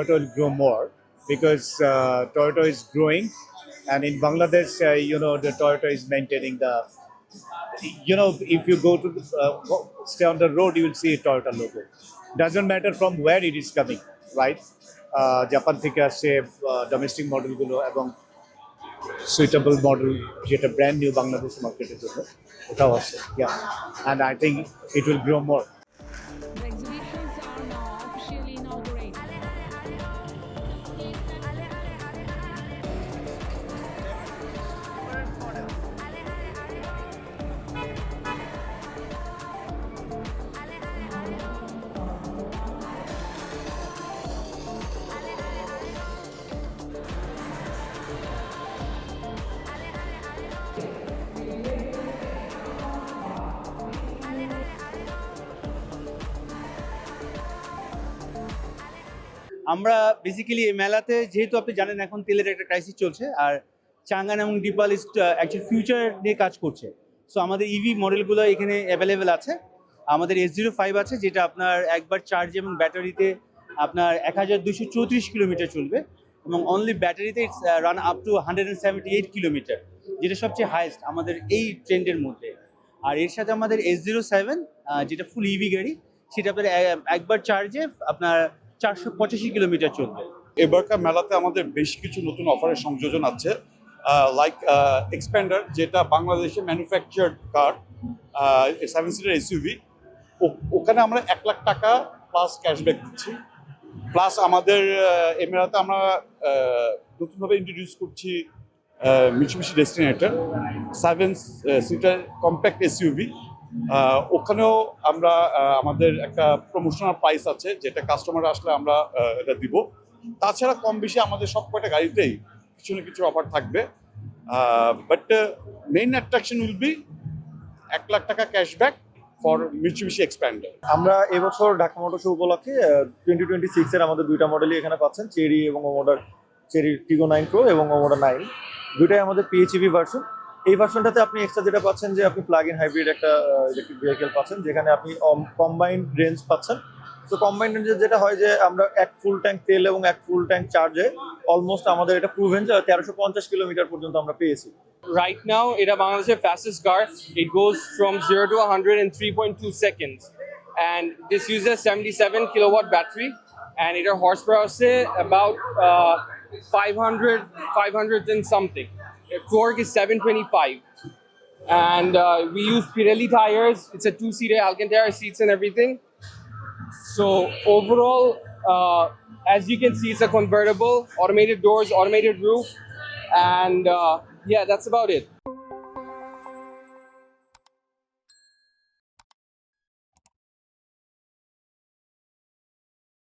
Toyota will grow more because Toyota is growing, and in Bangladesh, the Toyota is maintaining the. If you go to stay on the road, you will see a Toyota logo. Doesn't matter from where it is coming, right? Japan থেকে আসছে domestic মডেলগুলো এবং suitable model যেটা brand new Bangladesh মার্কেটের জন্য ওটাও আছে and I think it will grow more The exhibitions are now officially inaugurated. আমরা বেসিক্যালি এই মেলাতে যেহেতু আপনি জানেন এখন তেলের একটা ক্রাইসিস চলছে আর চাঙ্গান এবং ডিপাল ইস্ট অ্যাকচুয়ালি ফিউচার নিয়ে কাজ করছে সো আমাদের ইভি মডেলগুলো এখানে অ্যাভেলেবেল আছে আমাদের S05 আছে যেটা আপনার একবার চার্জ এবং ব্যাটারিতে আপনার 1234 কিলোমিটার চলবে এবং অনলি ব্যাটারিতে it's run up to 178 kilometre যেটা সবচেয়ে হাইয়েস্ট আমাদের এই ট্রেন্ডের মধ্যে আর এর সাথে আমাদের S07 যেটা ফুল ইভি গাড়ি সেটা আপনার একবার চার্জে আপনার 485 কিলোমিটার চলবে এবারকার মেলাতে আমাদের বেশ কিছু নতুন অফারের সংযোজন আছে লাইক এক্সপ্যান্ডার যেটা বাংলাদেশে ম্যানুফ্যাকচার্ড কার 7 সিটার এসইউভি ওখানে আমরা 1 লাখ টাকা প্লাস ক্যাশব্যাক দিচ্ছি প্লাস আমাদের এই মেলাতে আমরা নতুনভাবে ইন্ট্রোডিউস করছি মিচুবিশি ডেস্টিনেটর 7 সিটার কম্প্যাক্ট এসইউভি ওখানেও আমরা আমাদের একটা প্রমোশনাল প্রাইস আছে যেটা কাস্টমার আসলে আমরা এটা দিব তাছাড়া কম বেশি আমাদের সব কয়টা গাড়িতেই কিছু না কিছু অফার থাকবে but main attraction will be 1 lakh টাকা ক্যাশব্যাক ফর মিচুবিশি এক্সপ্যান্ডার আমরা এবছর ঢাকা মোটর শো উপলক্ষে 2026 এর আমাদের দুইটা মডেলই এখানে পাচ্ছেন চেরি এবং ওমোডার চেরি টিগো 9 প্রো এবং ওমোডা 9 দুইটাই আমাদের PHEV ভার্সন এই ভার্সনটাতে আপনি এক্সট্রা যেটা পাচ্ছেন যে আপনি প্লাগ ইন হাইব্রিড একটা ইলেকট্রিক ভেহিকেল পাচ্ছেন যেখানে আপনি কম্বাইন্ড রেঞ্জ পাচ্ছেন তো কম্বাইন্ড রেঞ্জে যেটা হয় যে আমরা এক ফুল ট্যাঙ্ক তেল এবং এক ফুল ট্যাঙ্ক চার্জে অলমোস্ট আমাদের এটা প্রুভেন যে 1350 কিলোমিটার পর্যন্ত আমরা পেয়েছি Right now, it's Bangladesh's fastest car. It goes from 0 to 100 in 3.2 seconds. And this uses 77 kilowatt battery. And it has horsepower say about 500 and something. Torque is 725. And we use Pirelli tires. It's a 2-seater Alcantara seats and everything. So overall, as you can see, it's a convertible, automated doors, automated roof. And yeah, that's about it.